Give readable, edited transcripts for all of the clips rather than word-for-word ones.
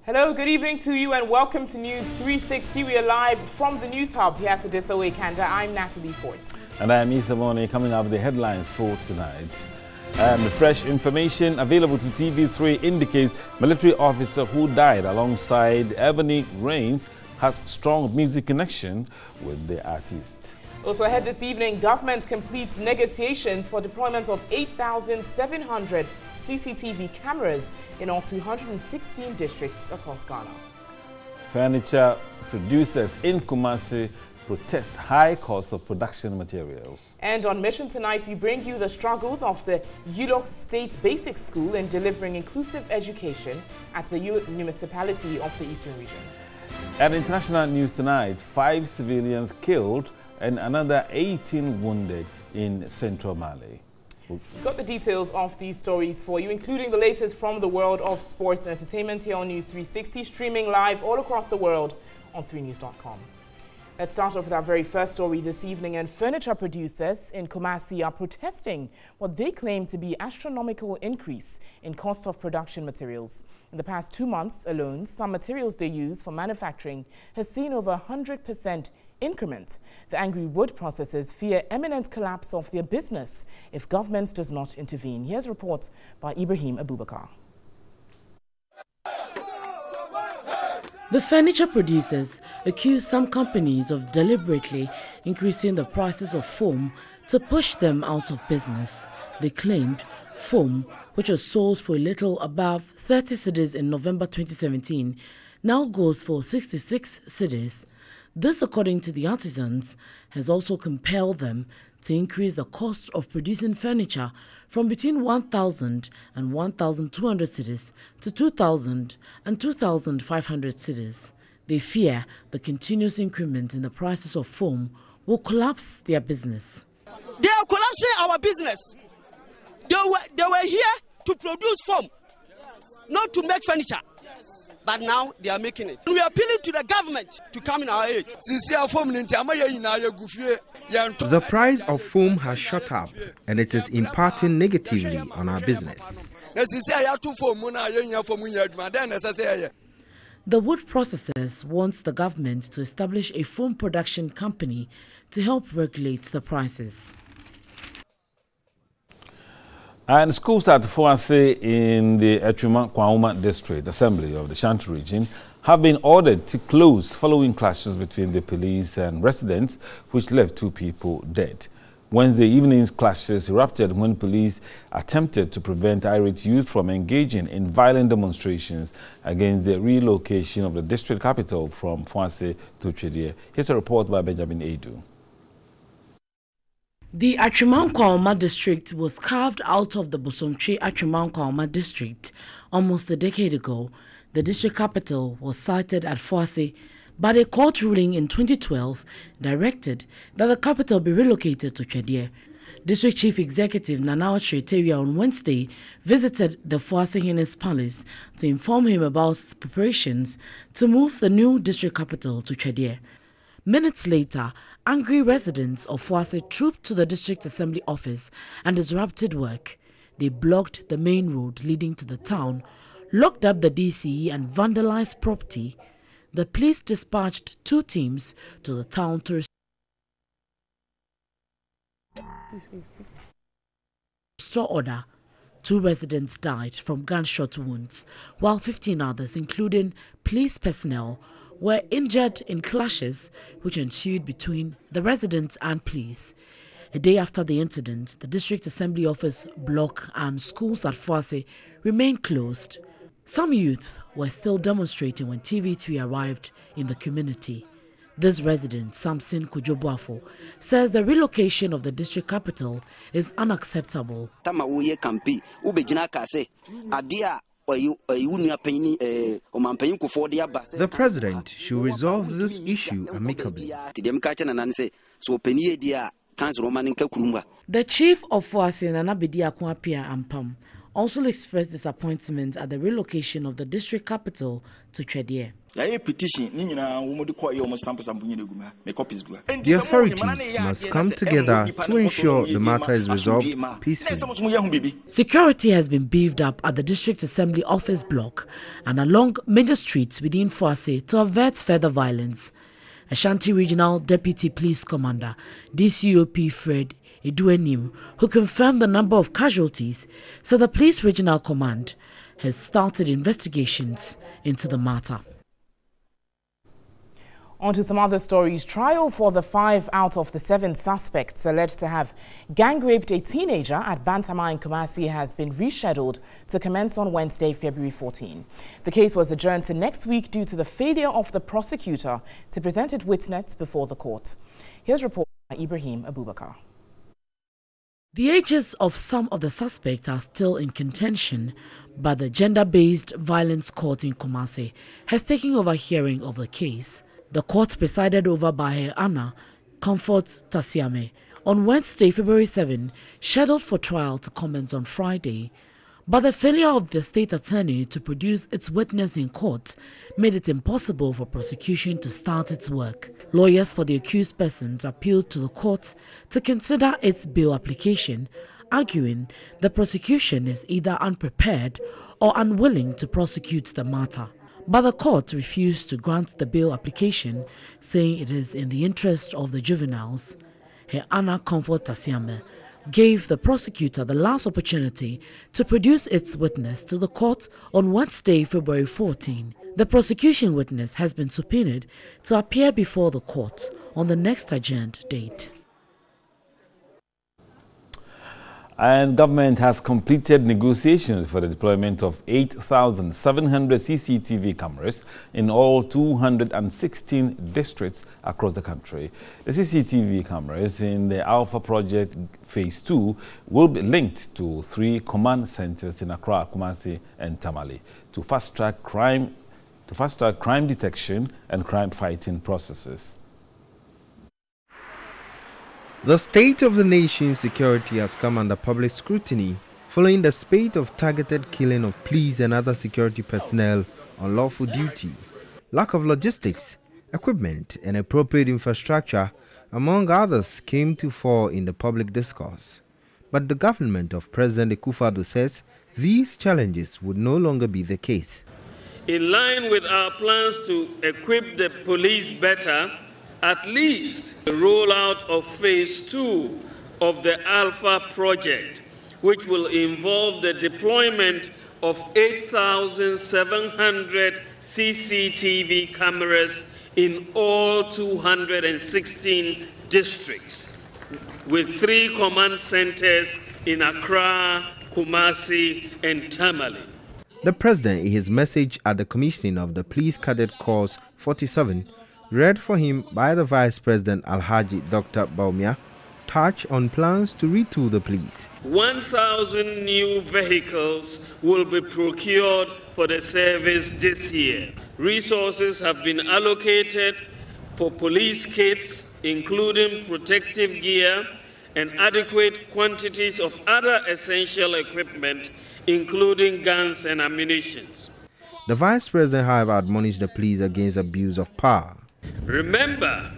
Hello, good evening to you and welcome to News 360. We are live from the News Hub here at Adesawe, Kanda. I'm Natalie Fort. And I'm Issa Mone, coming up with the headlines for tonight. The fresh information available to TV3 indicates military officer who died alongside Ebony Rains has strong music connection with the artist. Also ahead this evening, government completes negotiations for deployment of 8,700 CCTV cameras in all 216 districts across Ghana. Furniture producers in Kumasi protest high cost of production materials. And on Mission tonight, we bring you the struggles of the Yulok State Basic School in delivering inclusive education at the municipality of the Eastern Region. At international news tonight, 5 civilians killed and another 18 wounded in central Mali. We've got the details of these stories for you, including the latest from the world of sports and entertainment here on News 360, streaming live all across the world on 3news.com. Let's start off with our very first story this evening. And furniture producers in Kumasi are protesting what they claim to be astronomical increase in cost of production materials. In the past 2 months alone, some materials they use for manufacturing has seen over 100% increment. The angry wood processors fear imminent collapse of their business if government does not intervene. Here's reports by Ibrahim Abubakar. The furniture producers accuse some companies of deliberately increasing the prices of foam to push them out of business. They claimed foam, which was sold for a little above 30 cedis in November 2017, now goes for 66 cedis. This, according to the artisans, has also compelled them to increase the cost of producing furniture from between 1,000 and 1,200 cedis to 2,000 and 2,500 cedis. They fear the continuous increment in the prices of foam will collapse their business. They are collapsing our business. They were here to produce foam, not to make furniture. But now they are making it. We are appealing to the government to come in our aid. The price of foam has shot up and it is impacting negatively on our business. The wood processors wants the government to establish a foam production company to help regulate the prices. And schools at Fuase in the Etrimang-Kwauma District Assembly of the Shanti region have been ordered to close following clashes between the police and residents, which left 2 people dead. Wednesday evening's clashes erupted when police attempted to prevent irate youth from engaging in violent demonstrations against the relocation of the district capital from Fuase to Twediɛ. Here's a report by Benjamin Edu. The Etrimang-Kwauma district was carved out of the Bosomtwe Etrimang-Kwauma district almost a decade ago. The district capital was sited at Fuase, but a court ruling in 2012 directed that the capital be relocated to Twediɛ. District Chief Executive Nanawa Chiriteria on Wednesday visited the Fuase Hene's palace to inform him about preparations to move the new district capital to Twediɛ. Minutes later, angry residents of Fuase trooped to the district assembly office and disrupted work. They blocked the main road leading to the town, locked up the DCE and vandalized property. The police dispatched 2 teams to the town to restore order. 2 residents died from gunshot wounds, while 15 others, including police personnel, were injured in clashes which ensued between the residents and police. A day after the incident, the district assembly office block and schools at Fuase remained closed. Some youth were still demonstrating when TV3 arrived in the community. This resident, Samson Kujobuafo, says the relocation of the district capital is unacceptable. The president should resolve this issue amicably. The chief of Fuase, Nanabedi Akwapia Ampam, also expressed disappointment at the relocation of the district capital to Twediɛ. The authorities must come together to ensure the matter is resolved peacefully. Security has been beefed up at the District Assembly office block and along major streets within Fosse to avert further violence. Ashanti Regional Deputy Police Commander, DCOP Fred Eduenim, who confirmed the number of casualties, said the Police Regional Command has started investigations into the matter. On to some other stories. Trial for the 5 out of the 7 suspects alleged to have gang-raped a teenager at Bantama in Kumasi has been rescheduled to commence on Wednesday, February 14. The case was adjourned to next week due to the failure of the prosecutor to present its witness before the court. Here's a report by Ibrahim Abubakar. The ages of some of the suspects are still in contention, but the gender-based violence court in Kumasi has taken over hearing of the case. The court, presided over by Her Anna Comfort Tasiame, on Wednesday, February 7, scheduled for trial to commence on Friday. But the failure of the state attorney to produce its witness in court made it impossible for prosecution to start its work. Lawyers for the accused persons appealed to the court to consider its bail application, arguing the prosecution is either unprepared or unwilling to prosecute the matter. But the court refused to grant the bail application, saying it is in the interest of the juveniles. Her Anna Comfort Tasiame gave the prosecutor the last opportunity to produce its witness to the court on Wednesday, February 14. The prosecution witness has been subpoenaed to appear before the court on the next adjourned date. And government has completed negotiations for the deployment of 8,700 CCTV cameras in all 216 districts across the country. The CCTV cameras in the Alpha Project Phase 2 will be linked to 3 command centers in Accra, Kumasi and Tamale to fast-track crime detection and crime fighting processes. The state of the nation's security has come under public scrutiny following the spate of targeted killing of police and other security personnel on lawful duty. Lack of logistics, equipment, and appropriate infrastructure, among others, came to fore in the public discourse. But the government of President Akufo-Addo says these challenges would no longer be the case. In line with our plans to equip the police better, at least the rollout of Phase 2 of the Alpha Project, which will involve the deployment of 8,700 CCTV cameras in all 216 districts, with 3 command centers in Accra, Kumasi, and Tamale. The President, in his message at the commissioning of the Police Cadet Corps 47, read for him by the Vice President Alhaji Dr. Baumia, touched on plans to retool the police. 1,000 new vehicles will be procured for the service this year. Resources have been allocated for police kits, including protective gear and adequate quantities of other essential equipment, including guns and ammunition. The Vice President, however, admonished the police against abuse of power. Remember,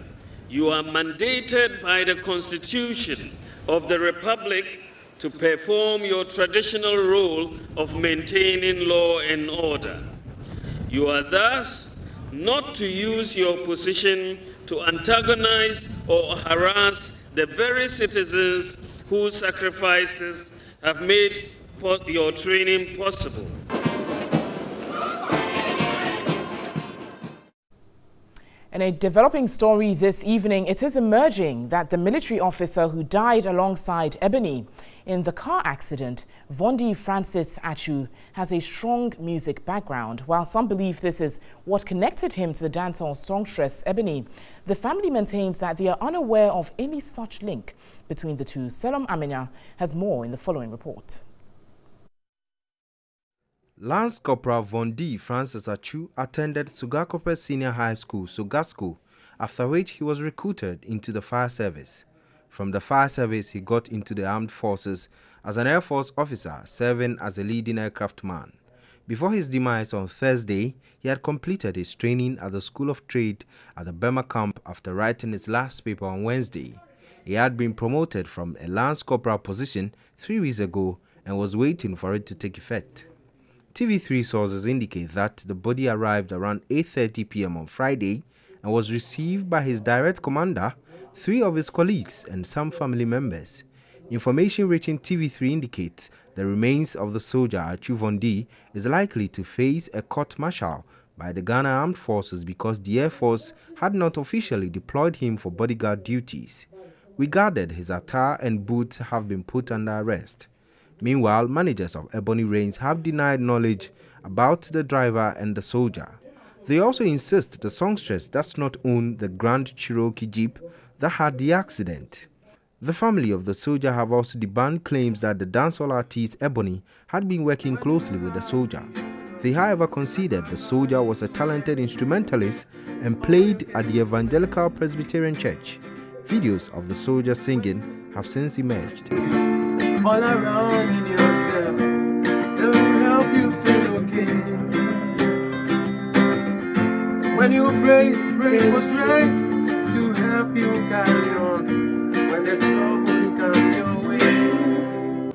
you are mandated by the Constitution of the Republic to perform your traditional role of maintaining law and order. You are thus not to use your position to antagonize or harass the very citizens whose sacrifices have made your training possible. In a developing story this evening, it is emerging that the military officer who died alongside Ebony in the car accident, Vondi Francis Achu, has a strong music background. While some believe this is what connected him to the dancehall songstress Ebony, the family maintains that they are unaware of any such link between the two. Selam Amenya has more in the following report. Lance Corporal Vondi Francis Achu attended Sugakope Senior High School, Sugasco, after which he was recruited into the fire service. From the fire service, he got into the armed forces as an Air Force officer serving as a leading aircraft man. Before his demise on Thursday, he had completed his training at the School of Trade at the Burma camp after writing his last paper on Wednesday. He had been promoted from a Lance Corporal position 3 weeks ago and was waiting for it to take effect. TV3 sources indicate that the body arrived around 8:30 p.m. on Friday and was received by his direct commander, 3 of his colleagues and some family members. Information reaching TV3 indicates the remains of the soldier Achu Vondi is likely to face a court-martial by the Ghana Armed Forces because the Air Force had not officially deployed him for bodyguard duties. We gathered his attire and boots have been put under arrest. Meanwhile, managers of Ebony Rains have denied knowledge about the driver and the soldier. They also insist the songstress does not own the Grand Cherokee Jeep that had the accident. The family of the soldier have also debunked claims that the dancehall artist Ebony had been working closely with the soldier. They, however, conceded the soldier was a talented instrumentalist and played at the Evangelical Presbyterian Church. Videos of the soldier singing have since emerged. All around in yourself, they will help you feel okay. When you pray for strength to help you carry on. The troubles come your way.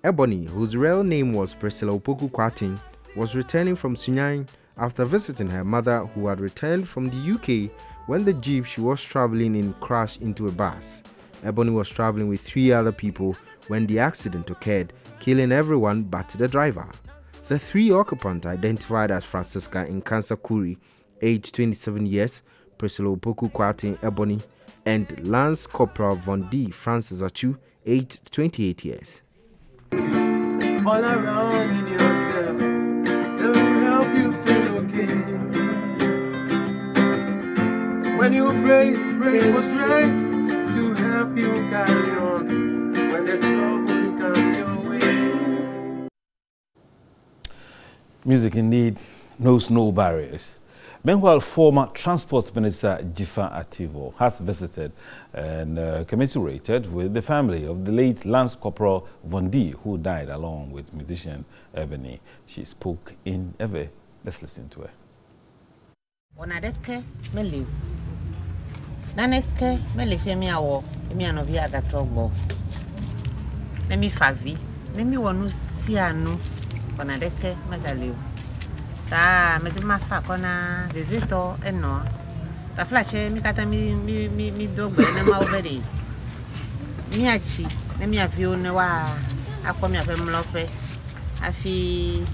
Ebony, whose real name was Priscilla Opoku Kwatin, was returning from Sunyani after visiting her mother who had returned from the UK when the jeep she was traveling in crashed into a bus. Ebony was traveling with 3 other people when the accident occurred, killing everyone but the driver. The 3 occupants, identified as Francisca Nkansa Kuri, aged 27 years, Priscilla Opoku Kwatin Ebony, and Lance Corporal Vondi Francis Achu, aged 28 years. All around in yourself, they will help you feel okay. When you pray for strength to help you carry on. When the troubles come your way. Music indeed knows no barriers. Meanwhile, former Transport Minister Jifa Ativo has visited and commiserated with the family of the late Lance Corporal Vondi, who died along with musician Ebony. She spoke in Ewe. Let's listen to her. Wanadeke meliu. Naneke melife miawo, miano via gatrogbo. Nemi favi, nemi wonu sianu. Wanadeke megaliu. Ta medima fa kona vivito eno. Ta flashe mi kata mi dogbe na ma obedi. Mi achi na mi avio ne wa akwa mi afemlope. Afi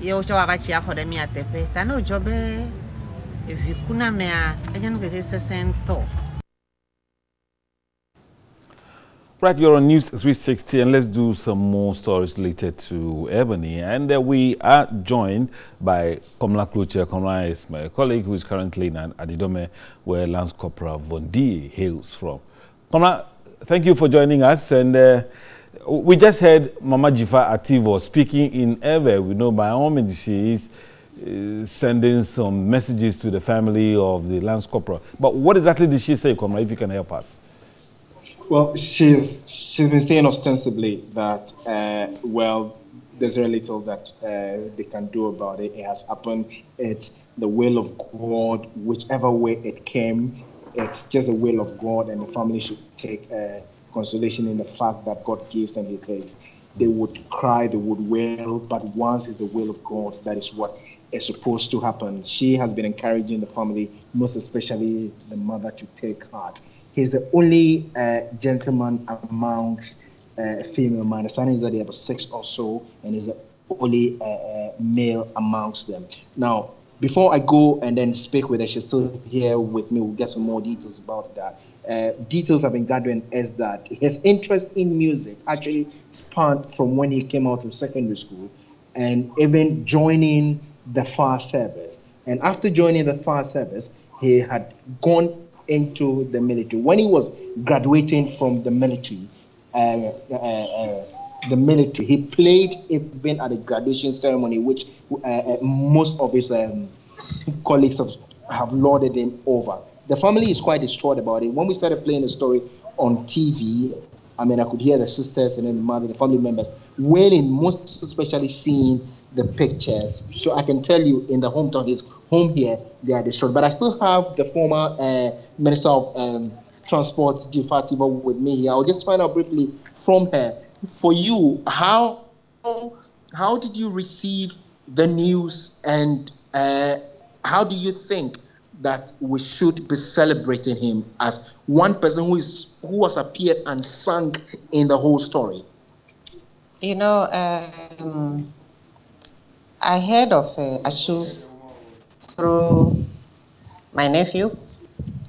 ye o chawa bachi akode mi atepe. Ta no jobe evikuna me a enyan ke sesento. Right, you're on News 360, and let's do some more stories related to Ebony. And we are joined by Komla Kluche. Komla is my colleague who is currently in Adidome, where Lance Corporal Vondi hails from. Komla, thank you for joining us. And we just heard Mama Jifa Ativo speaking in Ewe. We know by all means she is sending some messages to the family of the Lance Corporal. But what exactly did she say, Komla, if you can help us? Well, she's been saying ostensibly that, well, there's very little that they can do about it. It has happened. It's the will of God, whichever way it came. It's just the will of God, and the family should take consolation in the fact that God gives and He takes. They would cry, they would wail, but once it's the will of God, that is what is supposed to happen. She has been encouraging the family, most especially the mother, to take heart. He's the only gentleman amongst female. My understanding is that there are 6 or so, and he's the only male amongst them. Now, before I go and then speak with her, she's still here with me. We'll get some more details about that. Details I've been gathering is that his interest in music actually spanned from when he came out of secondary school and even joining the fire service. And after joining the fire service, he had gone into the military. When he was graduating from the military, he played even at the graduation ceremony, which most of his colleagues have lauded him over. The family is quite distraught about it. When we started playing the story on TV, I mean, I could hear the sisters and then the mother, the family members wailing, most especially seeing the pictures, so I can tell you in the hometown, his home here, they are destroyed. But I still have the former Minister of Transport, Fatima, with me here. I'll just find out briefly from her. For you, how did you receive the news, and how do you think that we should be celebrating him as one person who has appeared and sung in the whole story? You know, I heard of Ashu through my nephew,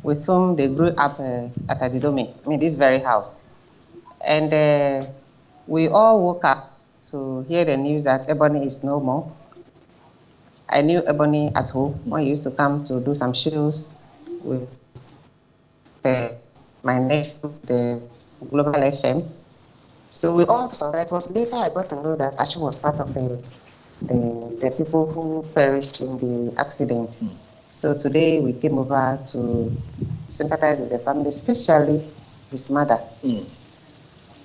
with whom they grew up at Adidome, this very house. And we all woke up to hear the news that Ebony is no more. I knew Ebony at home when he used to come to do some shows with my nephew, the Global FM. So we all saw that. It was later I got to know that Ashu was part of the people who perished in the accident. So today we came over to sympathize with the family, especially his mother.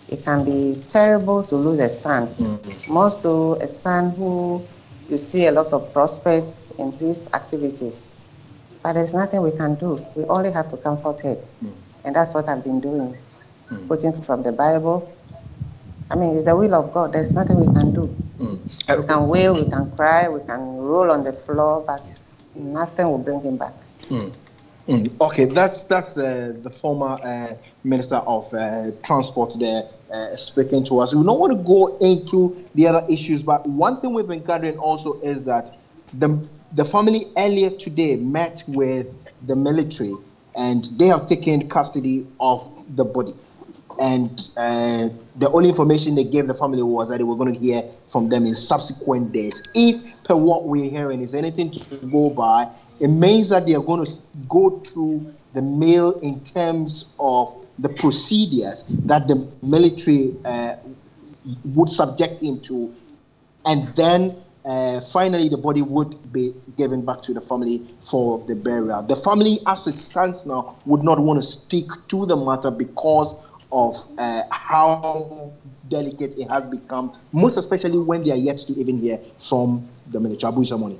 It can be terrible to lose a son, more so a son who you see a lot of prospects in his activities. But there's nothing we can do. We only have to comfort her. And that's what I've been doing, quoting from the Bible. It's the will of God. There's nothing we can do. We can wail, we can cry, we can roll on the floor, but nothing will bring him back. Okay, that's the former Minister of Transport there speaking to us. We don't want to go into the other issues, but one thing we've been gathering also is that the family earlier today met with the military, and they have taken custody of the body. And the only information they gave the family was that they were going to hear from them in subsequent days. If, per what we're hearing, is anything to go by, it means that they are going to go through the mail in terms of the procedures that the military would subject him to, and then finally the body would be given back to the family for the burial. The family, as it stands now, would not want to speak to the matter because of how delicate it has become, most especially when they are yet to even hear from the military. Abu Ishamoni.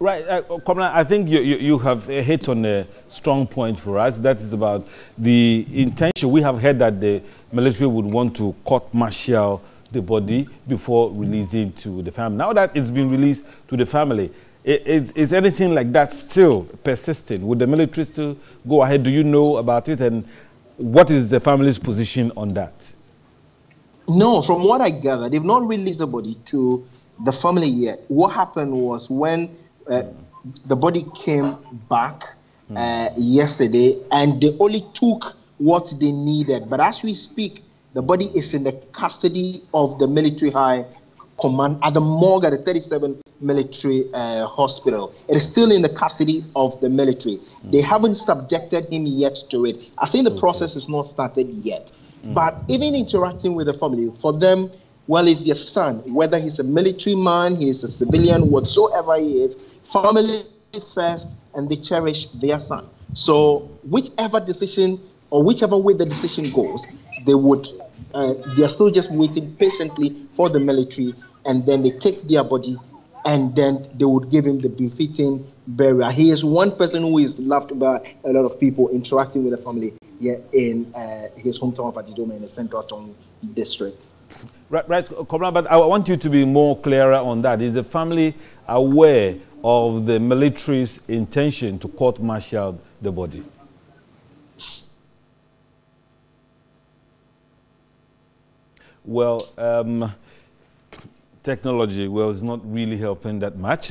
Right, Komla, I think you have hit on a strong point for us. That is about the intention. We have heard that the military would want to court-martial the body before releasing to the family. Now that it's been released to the family, is anything like that still persisting? Would the military still go ahead? Do you know about it? And what is the family's position on that? No, from what I gather, they've not released the body to the family yet. What happened was when the body came back yesterday, and they only took what they needed. But as we speak, the body is in the custody of the military high command at the morgue at the 37 military hospital. It is still in the custody of the military. They haven't subjected him yet to it. I think the process is not started yet. But even interacting with the family, for them, well, it's their son, whether he's a military man, he's a civilian, whatsoever he is, family first, and they cherish their son. So whichever decision or whichever way the decision goes, they are still just waiting patiently for the military, and then they take their body, and then they would give him the befitting burial. He is one person who is loved by a lot of people, interacting with the family here in his hometown of Adidome in the Central Tongue district. Right, Komla, but I want you to be more clearer on that. Is the family aware of the military's intention to court-martial the body? Well, technology, is not really helping that much.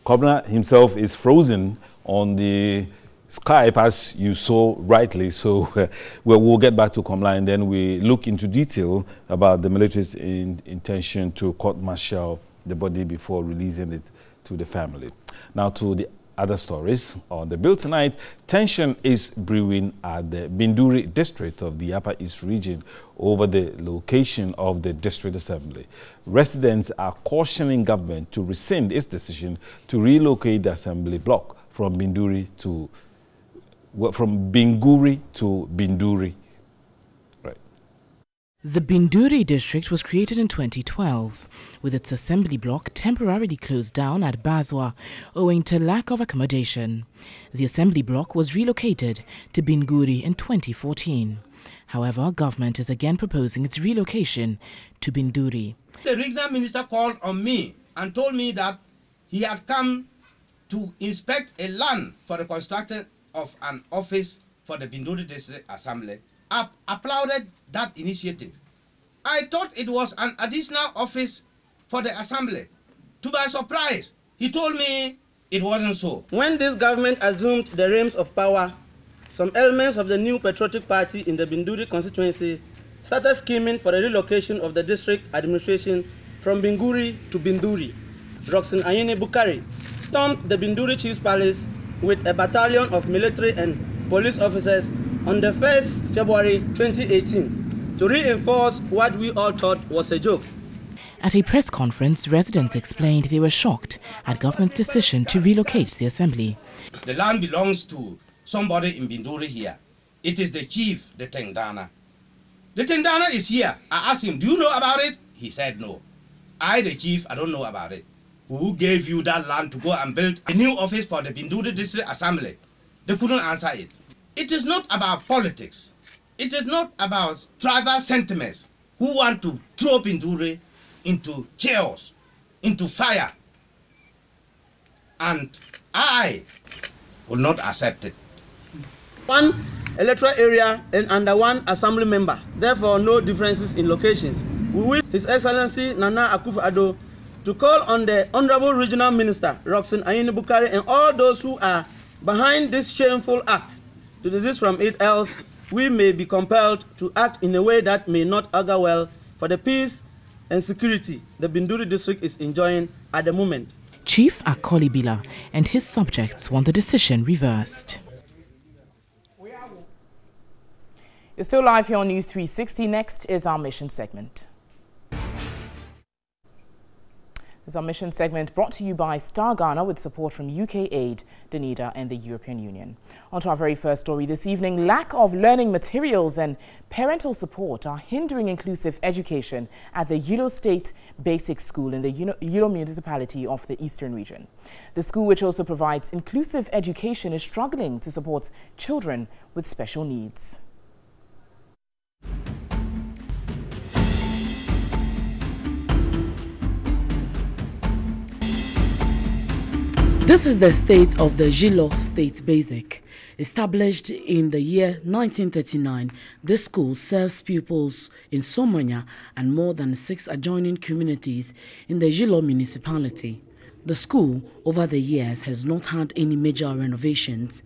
Komla himself is frozen on the Skype, as you saw rightly. So we'll get back to Komla, and then we look into detail about the military's intention to court-martial the body before releasing it to the family. Now to the other stories on the bill tonight. Tension is brewing at the Binduri district of the Upper East region over the location of the district assembly. Residents are cautioning government to rescind its decision to relocate the assembly block from Binguri to Binduri. Right. The Binduri district was created in 2012, with its assembly block temporarily closed down at Bazwa owing to lack of accommodation. The assembly block was relocated to Binguri in 2014. However, government is again proposing its relocation to Binduri. The regional minister called on me and told me that he had come to inspect a land for the construction of an office for the Binduri District Assembly. I applauded that initiative. I thought it was an additional office for the assembly. To my surprise, he told me it wasn't so. When this government assumed the reins of power, some elements of the new patriotic party in the Binduri constituency started scheming for the relocation of the district administration from Binguri to Binduri. Roxanne Ayine Bukari stormed the Binduri Chief's Palace with a battalion of military and police officers on the 1st February 2018 to reinforce what we all thought was a joke. At a press conference, residents explained they were shocked at government's decision to relocate the assembly. The land belongs to somebody in Binduri here. It is the chief, the Tengdana. The Tengdana is here. I asked him, do you know about it? He said no. I, the chief, I don't know about it. Who gave you that land to go and build a new office for the Binduri District Assembly? They couldn't answer it. It is not about politics. It is not about tribal sentiments who want to throw Binduri into chaos, into fire. And I will not accept it. One electoral area and under one assembly member, therefore no differences in locations. We wish His Excellency Nana Akufo-Addo to call on the Honorable Regional Minister Roxanne Ayine Bukari and all those who are behind this shameful act to desist from it, else we may be compelled to act in a way that may not augur well for the peace and security the Binduri district is enjoying at the moment. Chief Akoli Bila and his subjects want the decision reversed. You're still live here on News 360. Next is our mission segment. This is our mission segment brought to you by Star Ghana with support from UK Aid, Danida and the European Union. On to our very first story this evening. Lack of learning materials and parental support are hindering inclusive education at the Yulo State Basic School in the Yulo municipality of the Eastern region. The school, which also provides inclusive education, is struggling to support children with special needs. This is the state of the Yulo State Basic. Established in the year 1939, this school serves pupils in Somanya and more than 6 adjoining communities in the Yulo municipality. The school, over the years, has not had any major renovations.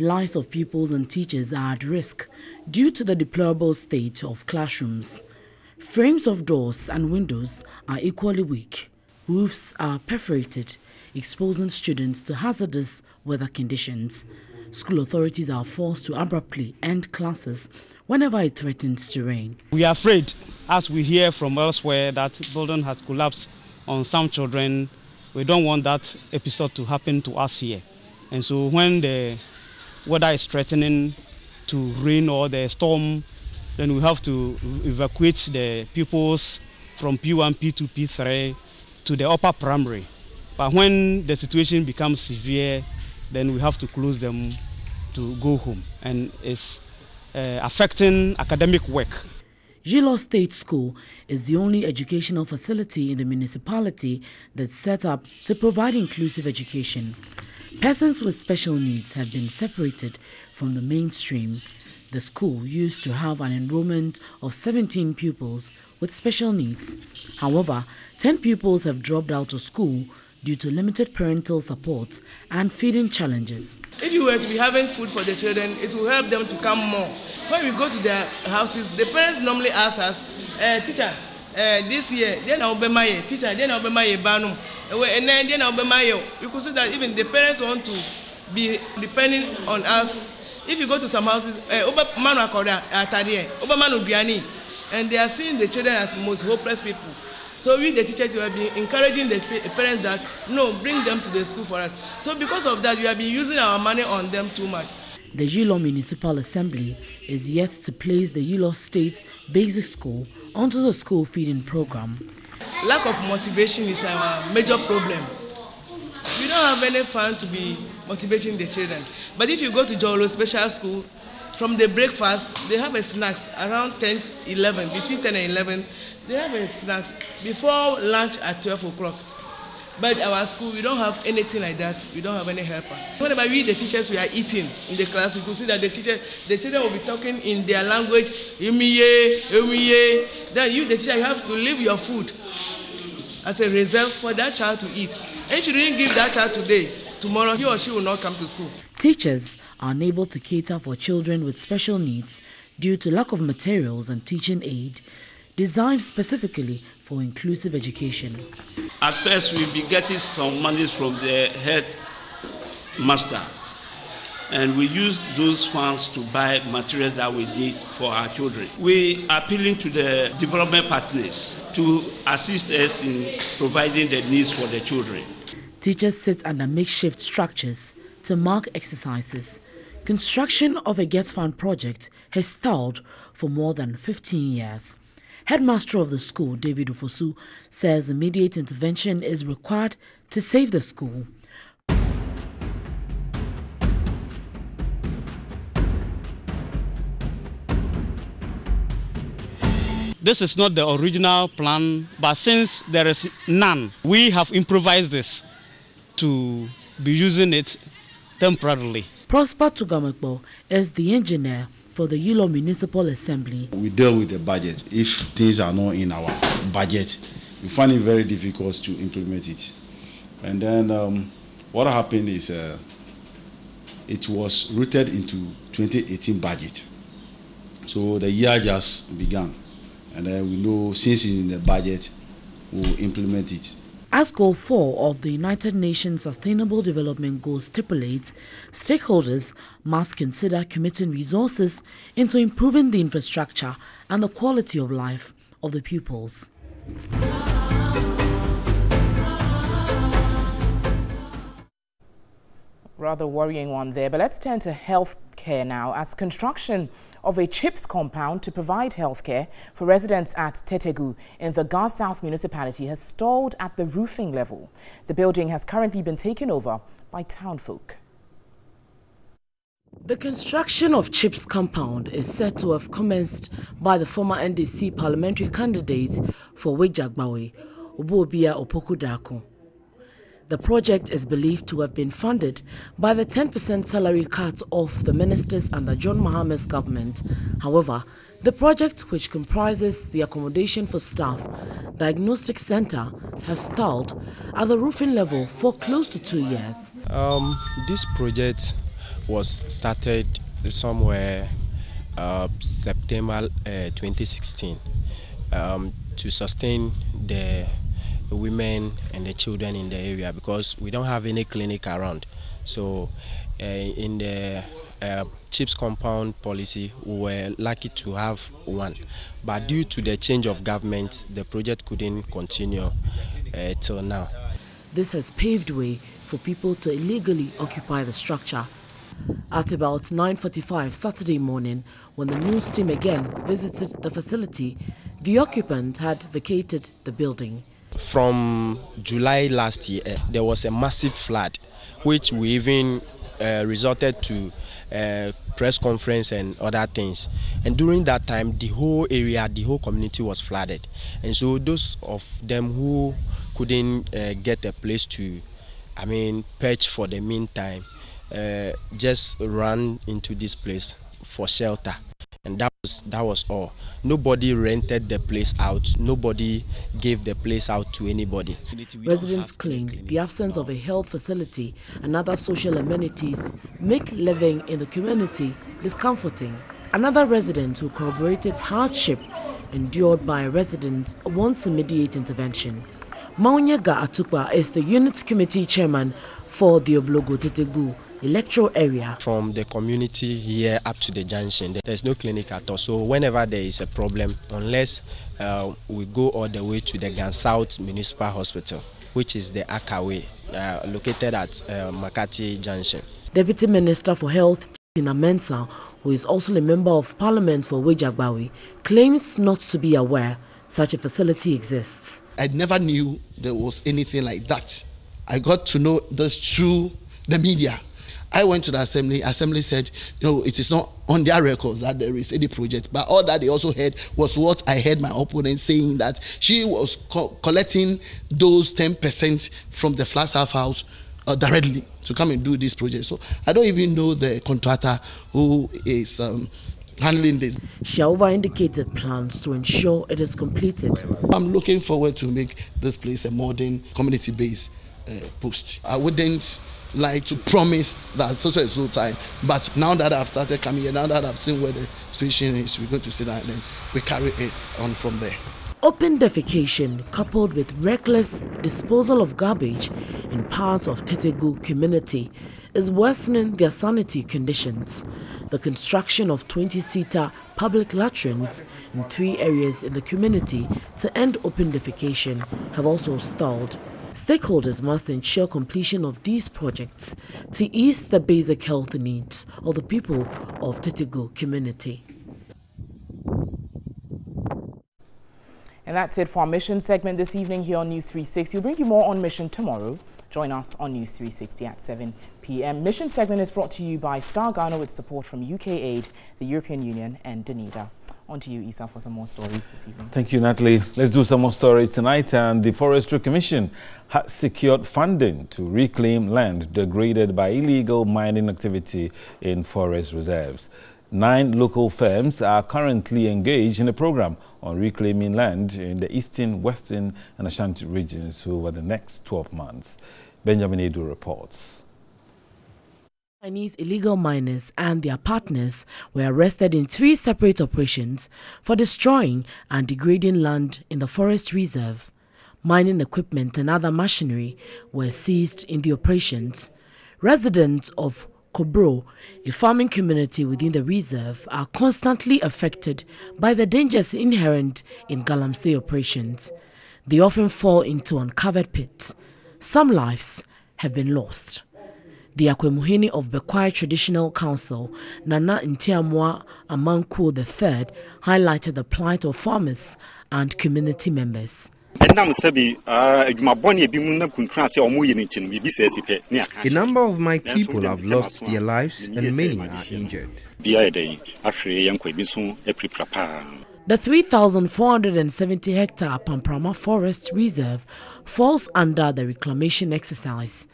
Lives of pupils and teachers are at risk due to the deplorable state of classrooms. Frames of doors and windows are equally weak. Roofs are perforated, exposing students to hazardous weather conditions. School authorities are forced to abruptly end classes whenever it threatens to rain. We are afraid, as we hear from elsewhere, that building has collapsed on some children. We don't want that episode to happen to us here. And so when the weather is threatening to rain or the storm, then we have to evacuate the pupils from P1, P2, P3 to the upper primary. But when the situation becomes severe, then we have to close them to go home. And it's affecting academic work. Yulo State School is the only educational facility in the municipality that's set up to provide inclusive education. Persons with special needs have been separated from the mainstream. The school used to have an enrollment of 17 pupils with special needs. However, 10 pupils have dropped out of school due to limited parental support and feeding challenges. If you were to be having food for the children, it will help them to come more. When we go to their houses, the parents normally ask us, teacher, this year, then I'll be my teacher, then I'll be my banum, and then I'll be my. You could see that even the parents want to be depending on us. If you go to some houses, and they are seeing the children as most hopeless people. So we, the teachers, we have been encouraging the parents that, no, bring them to the school for us. So because of that, we have been using our money on them too much. The Yulo Municipal Assembly is yet to place the Yulo State Basic School onto the school feeding program. Lack of motivation is our major problem. We don't have any fund to be motivating the children. But if you go to Jolo Special School, from the breakfast, they have a snacks around 10, 11, between 10 and 11, they have a snacks before lunch at 12 o'clock. But our school, we don't have anything like that. We don't have any helper. Whenever we, the teachers, we are eating in the class, we could see that the children will be talking in their language, Emiye, Emiye. Then you, the teacher, you have to leave your food as a reserve for that child to eat. And if you didn't give that child today, tomorrow he or she will not come to school. Teachers are unable to cater for children with special needs due to lack of materials and teaching aid designed specifically for inclusive education. At first, we'll be getting some monies from the head master, and we use those funds to buy materials that we need for our children. We are appealing to the development partners to assist us in providing the needs for the children. Teachers sit under makeshift structures to mark exercises. Construction of a Get Fund project has stalled for more than 15 years. Headmaster of the school, David Ufosu, says immediate intervention is required to save the school. This is not the original plan, but since there is none, we have improvised this to be using it temporarily. Prosper Tugamekbo is the engineer for the Yulo Municipal Assembly. We deal with the budget. If things are not in our budget, we find it very difficult to implement it. And then what happened is it was rooted into 2018 budget. So the year just began. And then we know since it's in the budget, we'll implement it. As Goal 4 of the United Nations Sustainable Development Goals stipulates, stakeholders must consider committing resources into improving the infrastructure and the quality of life of the pupils. Rather worrying one there, but let's turn to healthcare now, as construction of a CHIPS compound to provide healthcare for residents at Tetegu in the Gar South municipality has stalled at the roofing level. The building has currently been taken over by townfolk. The construction of CHIPS compound is said to have commenced by the former NDC parliamentary candidate for Wejagbawe, Obobia Opoku-Darko. The project is believed to have been funded by the 10% salary cut of the ministers under John Mahama's government. However, the project, which comprises the accommodation for staff, diagnostic center, have stalled at the roofing level for close to 2 years. This project was started somewhere September 2016 to sustain the women and the children in the area, because we don't have any clinic around. So in the CHIPS compound policy, we were lucky to have one, but due to the change of government, the project couldn't continue till now. This has paved way for people to illegally occupy the structure. At about 9:45 Saturday morning, when the news team again visited the facility, the occupant had vacated the building. From July last year, there was a massive flood, which we even resorted to press conference and other things. And during that time, the whole area, the whole community was flooded. And so those of them who couldn't get a place to, perch for the meantime, just ran into this place for shelter. And that was all. Nobody rented the place out. Nobody gave the place out to anybody. Residents claimed the absence of a health facility and other social amenities make living in the community discomforting. Another resident who corroborated hardship endured by residents wants immediate intervention. Maunyaga Atukwa is the unit committee chairman for the Oblogo Tetegu electoral area. From the community here up to the junction, there's no clinic at all. So whenever there is a problem, unless we go all the way to the Gan South Municipal Hospital, which is the Akawe, located at Makati Junction. Deputy Minister for Health Tina Mensah, who is also a member of parliament for Wejagbawi, claims not to be aware such a facility exists. I never knew there was anything like that. I got to know this through the media. I went to the assembly. Assembly said, no, it is not on their records that there is any project. But all that they also heard was what I heard my opponent saying, that she was collecting those 10% from the Flagstaff House directly to come and do this project. So I don't even know the contractor who is handling this. She indicated plans to ensure it is completed. I'm looking forward to make this place a modern community-based post. I wouldn't like to promise that social is no time, but now that I've started coming here, now that I've seen where the situation is, we're going to sit down and then we carry it on from there. Open defecation coupled with reckless disposal of garbage in parts of Tetegu community is worsening their sanitary conditions. The construction of 20-seater public latrines in 3 areas in the community to end open defecation have also stalled. Stakeholders must ensure completion of these projects to ease the basic health needs of the people of Tetegu community. And that's it for our Mission segment this evening here on News 360. We'll bring you more on Mission tomorrow. Join us on News 360 at 7 p.m. Mission segment is brought to you by Star Ghana with support from UK Aid, the European Union and Danida. On to you, Isa, for some more stories this evening. Thank you, Natalie. Let's do some more stories tonight. And the Forestry Commission has secured funding to reclaim land degraded by illegal mining activity in forest reserves. 9 local firms are currently engaged in a program on reclaiming land in the eastern, western and Ashanti regions over the next 12 months. Benjamin Edu reports. Chinese illegal miners and their partners were arrested in 3 separate operations for destroying and degrading land in the forest reserve. Mining equipment and other machinery were seized in the operations. Residents of Kobro, a farming community within the reserve, are constantly affected by the dangers inherent in Galamsey operations. They often fall into uncovered pits. Some lives have been lost. The Akwemuhini of Bekwai Traditional Council, Nana Ntiamwa Amanku III, highlighted the plight of farmers and community members. A number of my people have lost their lives and many are injured. The 3,470 hectare Pamprama Forest Reserve falls under the reclamation exercise.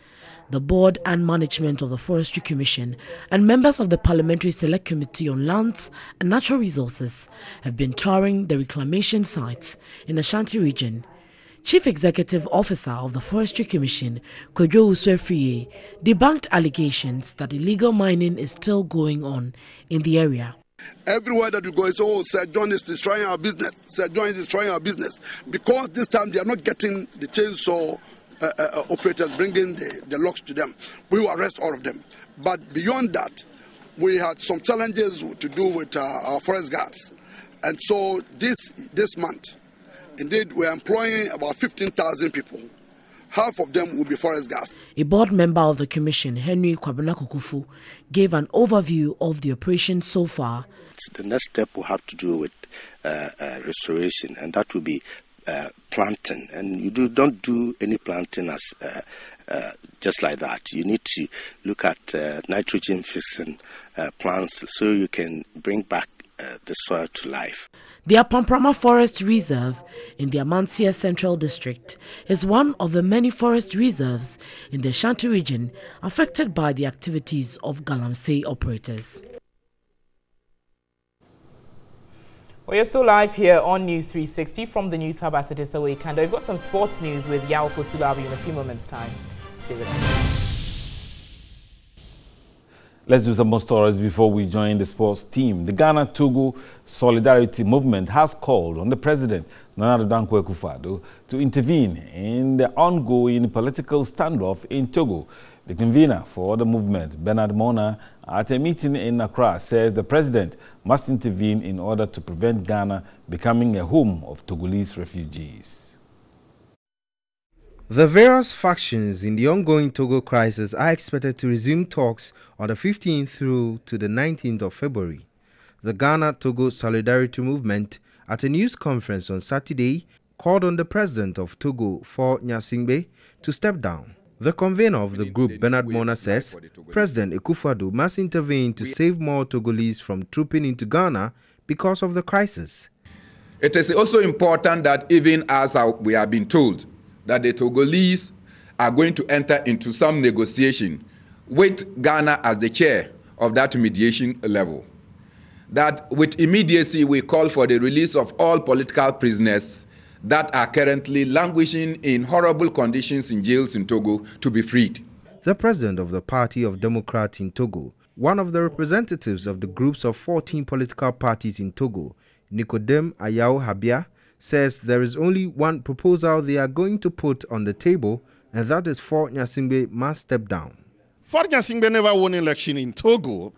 The board and management of the Forestry Commission and members of the Parliamentary Select Committee on Lands and Natural Resources have been touring the reclamation sites in the Ashanti region. Chief Executive Officer of the Forestry Commission, Kojo Uswefriye, debunked allegations that illegal mining is still going on in the area. Everywhere that you go, it's all Sir John is destroying our business. Sir John is destroying our business. Because this time they are not getting the chainsaw operators bringing the logs to them. We will arrest all of them. But beyond that, we had some challenges to do with our forest guards. And so this month, indeed, we're employing about 15,000 people. Half of them will be forest guards. A board member of the commission, Henry Kwabena Kukufu, gave an overview of the operation so far. The next step will have to do with restoration, and that will be planting. And you don't do any planting as just like that. You need to look at nitrogen fixing plants so you can bring back the soil to life. The Apamprama Forest Reserve in the Amansia Central District is one of the many forest reserves in the Ashanti region affected by the activities of Galamsey operators. Well, you're still live here on News 360 from the News Hub at Adisa Wakanda. We've got some sports news with Yao Fosulabi in a few moments' time. Stay with us. Let's do some more stories before we join the sports team. The Ghana-Togo Solidarity Movement has called on the President, Nana Addo Dankwa Akufo-Addo, to intervene in the ongoing political standoff in Togo. The convener for the movement, Bernard Mona, at a meeting in Accra, says the President must intervene in order to prevent Ghana becoming a home of Togolese refugees. The various factions in the ongoing Togo crisis are expected to resume talks on the 15th through to the 19th of February. The Ghana-Togo Solidarity Movement, at a news conference on Saturday, called on the president of Togo, Faure Gnassingbé, to step down. The convener of the group, Bernard Mona, says President Akufo-Addo must intervene to save more Togolese from trooping into Ghana because of the crisis. It is also important that even as we have been told that the Togolese are going to enter into some negotiation with Ghana as the chair of that mediation level, that with immediacy we call for the release of all political prisoners that are currently languishing in horrible conditions in jails in Togo to be freed. The president of the Party of Democrats in Togo, one of the representatives of the groups of 14 political parties in Togo, Nicodème Ayao Habia, says there is only one proposal they are going to put on the table, and that is Faure Gnassingbé must step down. Faure Gnassingbé never won an election in Togo,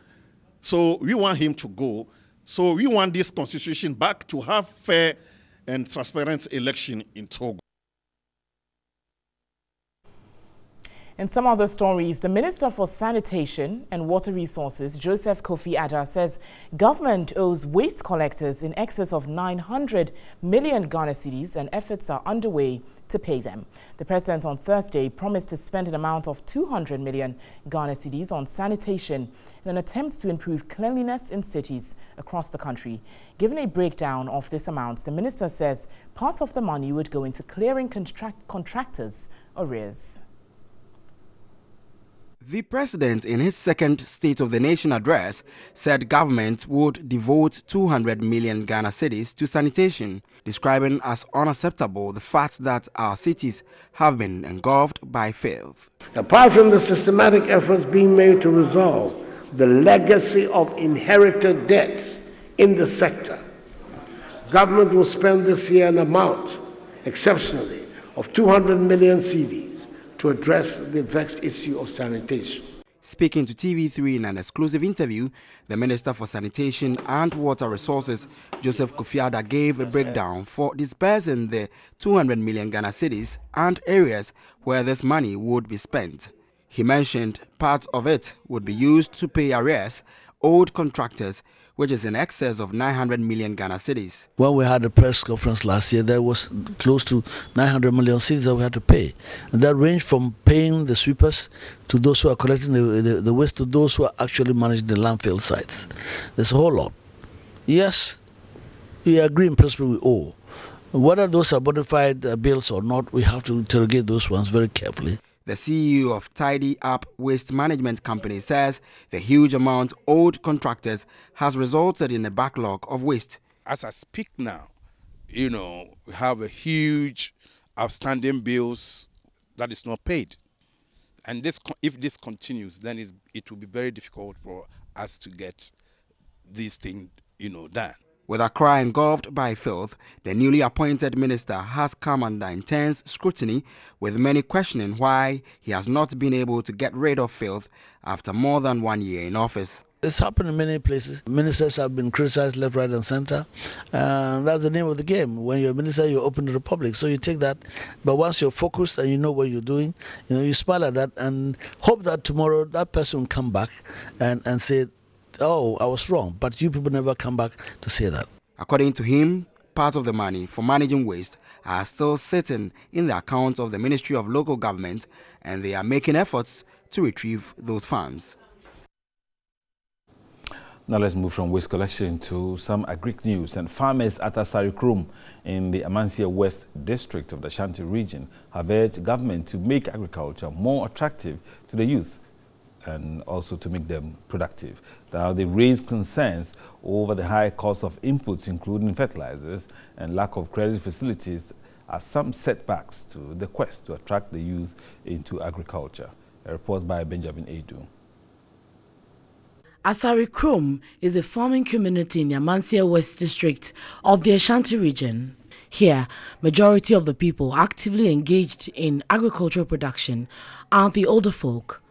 so we want him to go. So we want this constitution back to have fair and transparent election in Togo. In some other stories, the Minister for Sanitation and Water Resources, Joseph Kofi Adda, says government owes waste collectors in excess of 900 million Ghana cedis and efforts are underway to pay them. The president on Thursday promised to spend an amount of 200 million Ghana cedis on sanitation in an attempt to improve cleanliness in cities across the country. Given a breakdown of this amount, the minister says part of the money would go into clearing contractors' arrears. The president, in his second State of the Nation address, said government would devote 200 million Ghana cedis to sanitation, describing as unacceptable the fact that our cities have been engulfed by filth. Apart from the systematic efforts being made to resolve the legacy of inherited debts in the sector, government will spend this year an amount, exceptionally, of 200 million cedis to address the vexed issue of sanitation. Speaking to TV3 in an exclusive interview, the Minister for Sanitation and Water Resources, Joseph Kofi Adda, gave a breakdown for disbursing the 200 million Ghana cedis and areas where this money would be spent. He mentioned part of it would be used to pay arrears owed contractors, which is in excess of 900 million Ghana cedis. When we had a press conference last year, there was close to 900 million cedis that we had to pay. And that ranged from paying the sweepers to those who are collecting the waste to those who are actually managing the landfill sites. There's a whole lot. Yes, we agree in principle we owe. Whether those are bona fide bills or not, we have to interrogate those ones very carefully. The CEO of Tidy Up Waste Management Company says the huge amount owed contractors has resulted in a backlog of waste. As I speak now, we have a huge outstanding bills that is not paid. And if this continues, then it will be very difficult for us to get this thing, done. With Accra engulfed by filth, the newly appointed minister has come under intense scrutiny, with many questioning why he has not been able to get rid of filth after more than 1 year in office. It's happened in many places. Ministers have been criticized left, right, and center. That's the name of the game. When you're a minister, you open to the public. So you take that. But once you're focused and you know what you're doing, you smile at that and hope that tomorrow that person will come back and say, oh, I was wrong, but you people never come back to say that. According to him, part of the money for managing waste are still sitting in the account of the Ministry of Local Government, and they are making efforts to retrieve those funds. Now let's move from waste collection to some agric news. And farmers at Asari Krom in the Amansia West district of the Ashanti region have urged government to make agriculture more attractive to the youth and also to make them productive. Now, they raise concerns over the high cost of inputs, including fertilizers, and lack of credit facilities as some setbacks to the quest to attract the youth into agriculture. A report by Benjamin Edu. Asari Krom is a farming community in the Amansia West district of the Ashanti region. Here, majority of the people actively engaged in agricultural production are the older folk.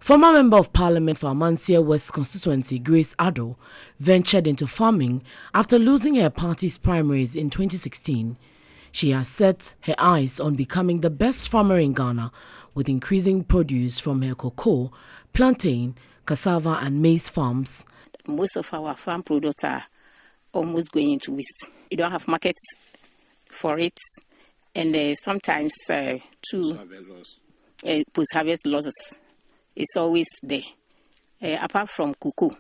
Former Member of Parliament for Amansia West constituency, Grace Addo, ventured into farming after losing her party's primaries in 2016. She has set her eyes on becoming the best farmer in Ghana, with increasing produce from her cocoa, plantain, cassava and maize farms. Most of our farm products are almost going into waste. You don't have markets for it, and sometimes post-harvest losses. It's always there. Apart from cocoa,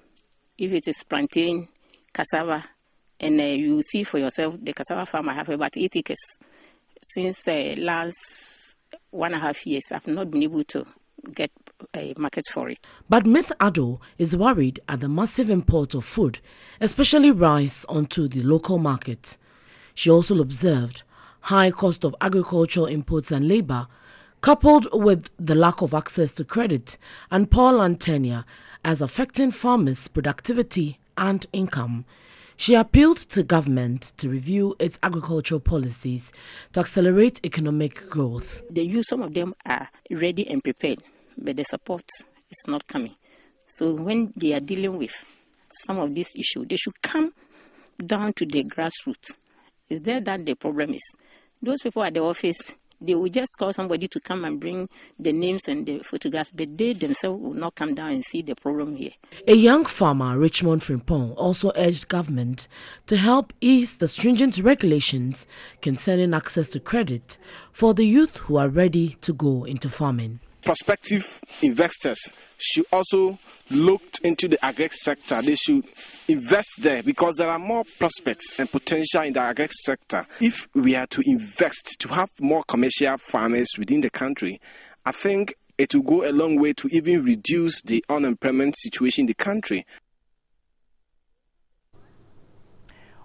if it is plantain, cassava, and you see for yourself, the cassava farm I have about 8 acres. Since last 1.5 years, I've not been able to get a market for it. But Ms. Ado is worried at the massive import of food, especially rice, onto the local market. She also observed high cost of agricultural inputs and labor, coupled with the lack of access to credit and poor land tenure, as affecting farmers' productivity and income. She appealed to government to review its agricultural policies to accelerate economic growth. Some of them are ready and prepared, but the support is not coming. So when they are dealing with some of these issues, they should come down to the grassroots. Is there that the problem is? Those people at the office, they will just call somebody to come and bring the names and the photographs, but they themselves will not come down and see the problem here. A young farmer, Richmond Frimpong, also urged government to help ease the stringent regulations concerning access to credit for the youth who are ready to go into farming. Prospective investors should also look into the agri sector. They should invest there because there are more prospects and potential in the agri sector. If we are to invest to have more commercial farmers within the country, I think it will go a long way to even reduce the unemployment situation in the country.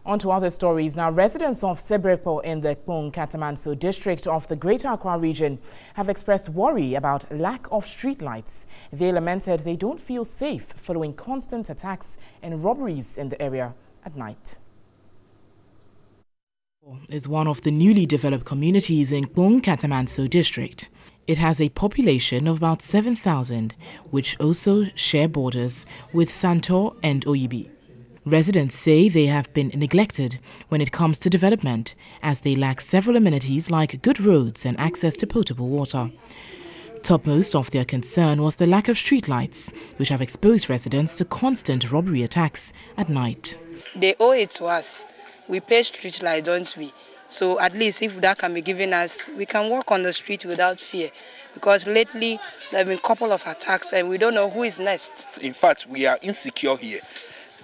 On to other stories. Now, residents of Sebrepo in the Kpong Katamanso district of the Greater Accra region have expressed worry about lack of streetlights. They lamented they don't feel safe following constant attacks and robberies in the area at night. Is one of the newly developed communities in Kpong Katamanso district. It has a population of about 7,000, which also share borders with Santor and Oyibi. Residents say they have been neglected when it comes to development, as they lack several amenities like good roads and access to potable water. Topmost of their concern was the lack of streetlights, which have exposed residents to constant robbery attacks at night. They owe it to us. We pay streetlight, don't we? So at least if that can be given us, we can walk on the street without fear. Because lately there have been a couple of attacks and we don't know who is next. In fact, we are insecure here.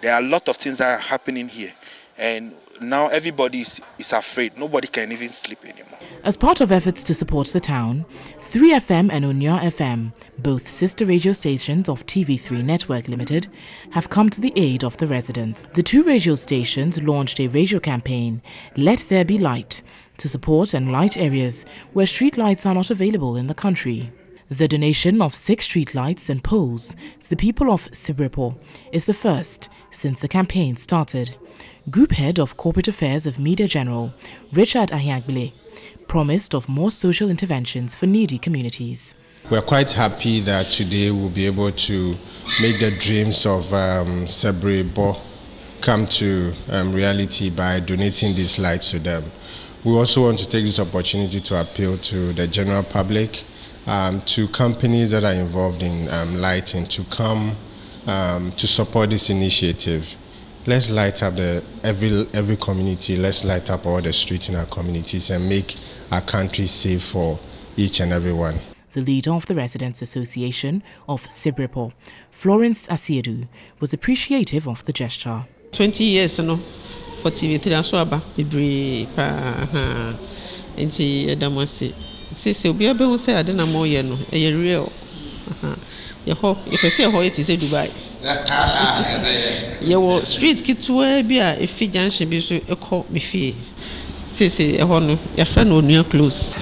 There are a lot of things that are happening here, and now everybody is afraid. Nobody can even sleep anymore. As part of efforts to support the town, 3FM and Onya FM, both sister radio stations of TV3 Network Limited, have come to the aid of the residents. The two radio stations launched a radio campaign, Let There Be Light, to support and light areas where street lights are not available in the country. The donation of 6 streetlights and poles to the people of Sebrepo is the first since the campaign started. Group Head of Corporate Affairs of Media General, Richard Ahiagbile, promised of more social interventions for needy communities. We're quite happy that today we'll be able to make the dreams of Sebrepo come to reality by donating these lights to them. We also want to take this opportunity to appeal to the general public, to companies that are involved in lighting to come to support this initiative. Let's light up every community, let's light up all the streets in our communities and make our country safe for each and every one. The leader of the Residents Association of Sebrepo, Florence Asiedu, was appreciative of the gesture. 20 years no for TV3 aso aba bibri pa enti edamase se obi abehu say ade na mo ye no e real ye ho e pese ho it is Dubai ye wo street kitwa bi a efi junction bi so ekọ mefie se e ho no ya fra no Onua close.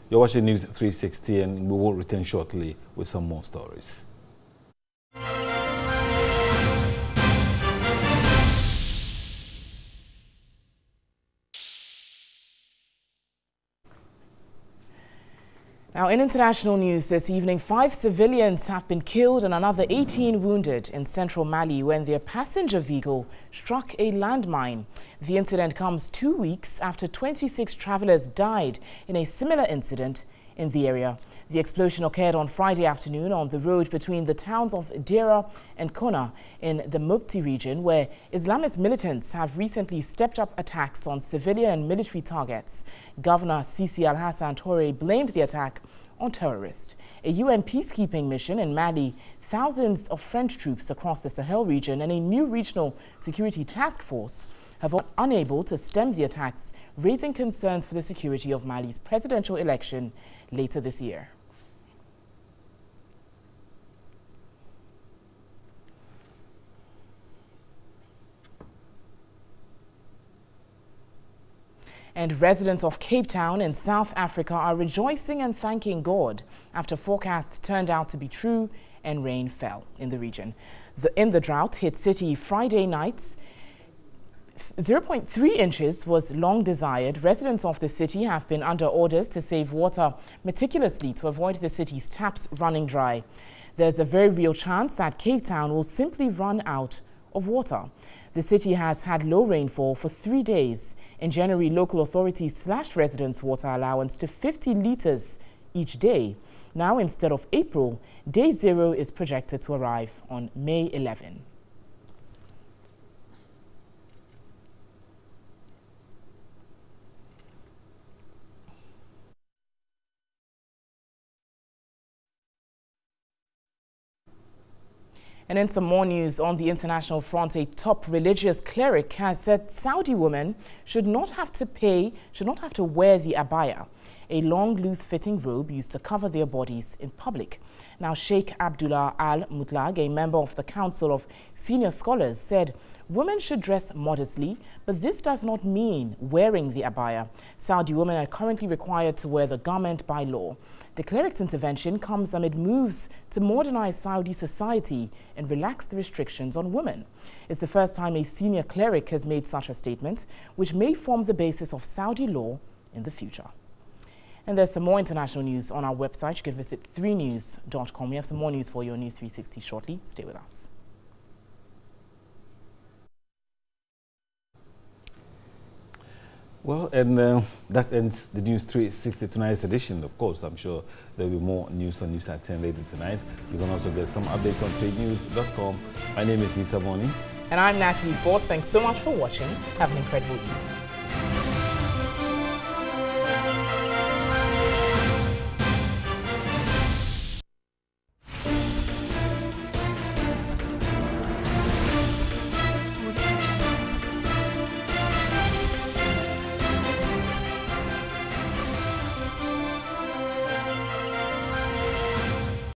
You're watching News 360 and we will return shortly with some more stories. Now, in international news this evening, 5 civilians have been killed and another 18 wounded in central Mali when their passenger vehicle struck a landmine. The incident comes 2 weeks after 26 travelers died in a similar incident in the area. The explosion occurred on Friday afternoon on the road between the towns of Dera and Kona in the Mopti region, where Islamist militants have recently stepped up attacks on civilian and military targets. Governor Sisi Al-Hassan Toure blamed the attack on terrorists. A UN peacekeeping mission in Mali, thousands of French troops across the Sahel region, and a new regional security task force have been unable to stem the attacks, raising concerns for the security of Mali's presidential election later this year. And residents of Cape Town in South Africa are rejoicing and thanking God after forecasts turned out to be true and rain fell in the region. The drought hit city Friday nights. 0.3 inches was long desired. Residents of the city have been under orders to save water meticulously to avoid the city's taps running dry. There's a very real chance that Cape Town will simply run out of water. The city has had low rainfall for 3 days. In January, local authorities slashed residents' water allowance to 50 litres each day. Now, instead of April, day 0 is projected to arrive on May 11. And in some more news on the international front, a top religious cleric has said Saudi women should not have to wear the abaya, a long, loose-fitting robe used to cover their bodies in public. Now, Sheikh Abdullah Al-Mutlag, a member of the Council of Senior Scholars, said women should dress modestly, but this does not mean wearing the abaya. Saudi women are currently required to wear the garment by law. The cleric's intervention comes amid moves to modernize Saudi society and relax the restrictions on women. It's the first time a senior cleric has made such a statement, which may form the basis of Saudi law in the future. And there's some more international news on our website. You can visit 3news.com. We have some more news for you on News 360 shortly. Stay with us. Well, and that ends the News 360 tonight's edition. Of course, I'm sure there'll be more news on News at 10 later tonight. You can also get some updates on 3news.com. My name is Issa Boni. And I'm Natalie Ford. Thanks so much for watching. Have an incredible evening.